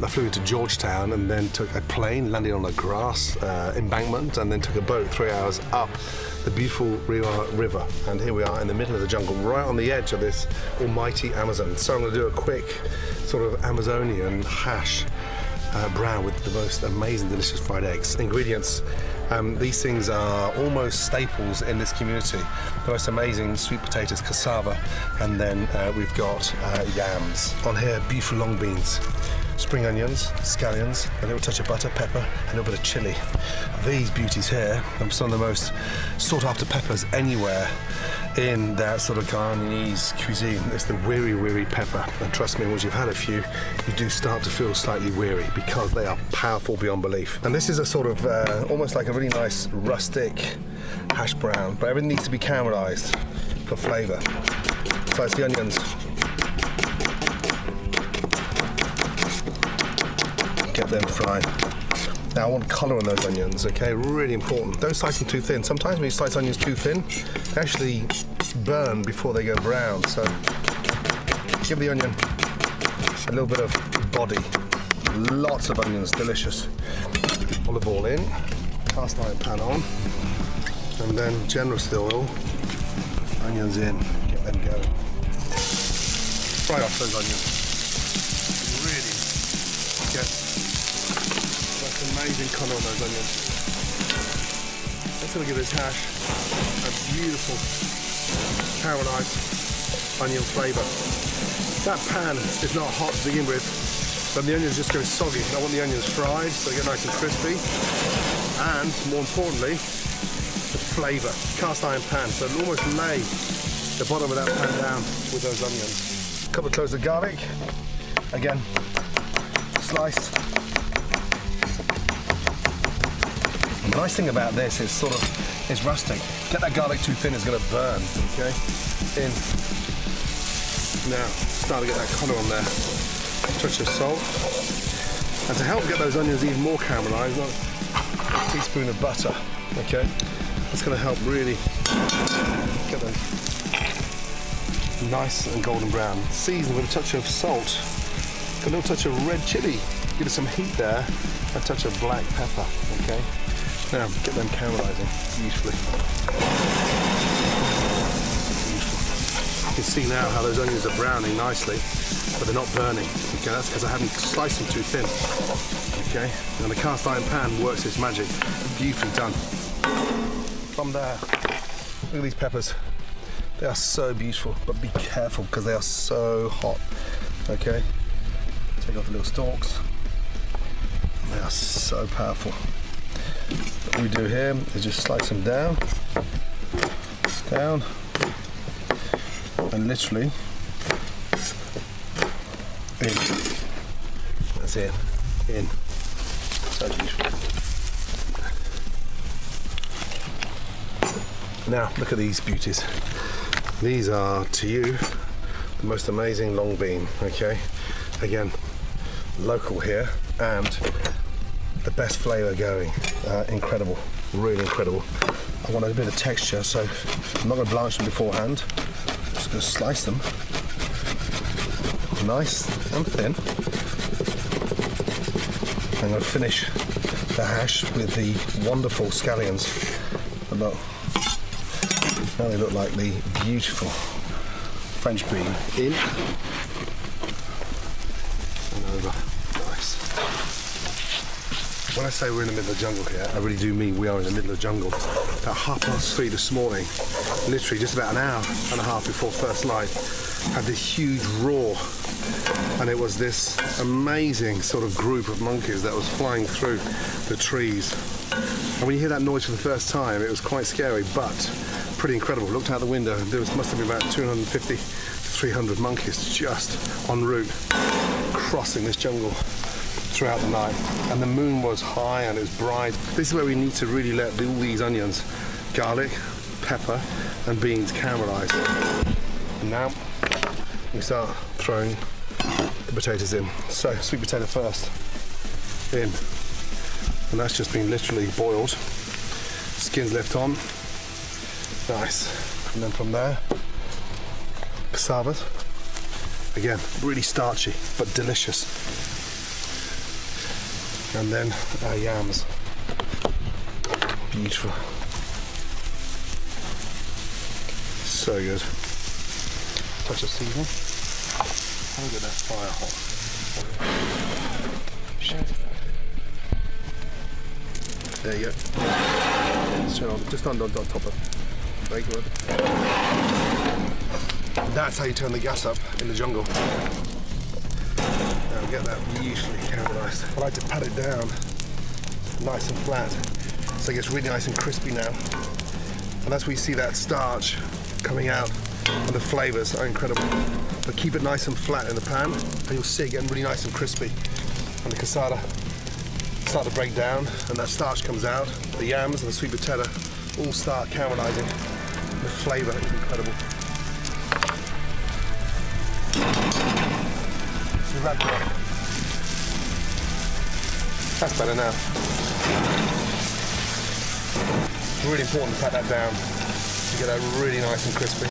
I flew into Georgetown and then took a plane, landed on a grass embankment, and then took a boat 3 hours up the beautiful river. And here we are in the middle of the jungle, right on the edge of this almighty Amazon. So I'm going to do a quick sort of Amazonian hash brown with the most amazing, delicious fried eggs. Ingredients. These things are almost staples in this community. The most amazing sweet potatoes, cassava, and then we've got yams. On here, beautiful long beans, spring onions, scallions, a little touch of butter, pepper, a little bit of chili. These beauties here are some of the most sought after peppers anywhere in that sort of Guyanese cuisine. It's the weary pepper, and trust me, once you've had a few, you do start to feel slightly weary because they are powerful beyond belief. And this is a sort of almost like a really nice rustic hash brown, but everything needs to be caramelized for flavor. Slice the onions. Get them fried. Now I want colour on those onions, okay? Really important. Don't slice them too thin. Sometimes when you slice onions too thin, they actually burn before they go brown. So give the onion a little bit of body. Lots of onions, delicious. Olive oil in, cast iron pan on, and then generous oil, onions in, get them going. Fry off those onions. Really get amazing colour on those onions. That's going to give this hash a beautiful caramelised onion flavour. That pan is not hot to begin with, but the onions just go soggy. I want the onions fried so they get nice and crispy, and more importantly, the flavour. Cast iron pan, so it'll almost lay the bottom of that pan down with those onions. A couple of cloves of garlic, again, sliced. The nice thing about this is it's rustic. Get that garlic too thin, it's going to burn, okay? In. Now, start to get that colour on there. Touch of salt. And to help get those onions even more caramelised, a teaspoon of butter, okay? That's going to help really get them nice and golden brown. Season with a touch of salt, a little touch of red chilli. Give it some heat there, a touch of black pepper, okay? Now, get them caramelising beautifully. Beautiful. You can see now how those onions are browning nicely, but they're not burning. Okay, that's because I hadn't sliced them too thin. Okay, and the cast iron pan works its magic. Beautifully done. From there, look at these peppers. They are so beautiful, but be careful because they are so hot. Okay, take off the little stalks. They are so powerful. What we do here is just slice them down, and literally in. That's it, in. So beautiful. Now look at these beauties. These are, to you, the most amazing long bean, okay? Again, local here, and the best flavour going. Incredible, really incredible. I want a bit of texture, so I'm not going to blanch them beforehand. I'm just going to slice them nice and thin. I'm going to finish the hash with the wonderful scallions. Look, now they look like the beautiful French bean in and over. Nice. When I say we're in the middle of the jungle here, I really do mean we are in the middle of the jungle. At 3:30 this morning, literally just about an hour and a half before first light, had this huge roar, and it was this amazing sort of group of monkeys that was flying through the trees. And when you hear that noise for the first time, it was quite scary, but pretty incredible. Looked out the window, there must have been about 250 to 300 monkeys just en route, crossing this jungle throughout the night. And the moon was high and it was bright. This is where we need to really let all these onions, garlic, pepper and beans caramelise. And now we start throwing the potatoes in. So sweet potato first, in. And that's just been literally boiled. Skin's left on. Nice. And then from there, cassavas. Again, really starchy, but delicious. And then our yams. Beautiful. So good. Touch of seasoning. And get that fire hot. There you go. Just on top of. Very good. That's how you turn the gas up in the jungle. Now get that beautifully caramelized. I like to pat it down nice and flat so it gets really nice and crispy now. And that's where you see that starch coming out and the flavors are incredible. But keep it nice and flat in the pan and you'll see it getting really nice and crispy. And the cassava start to break down and that starch comes out. The yams and the sweet potato all start caramelizing. The flavor is incredible. That's better now. It's really important to pat that down to get that really nice and crispy.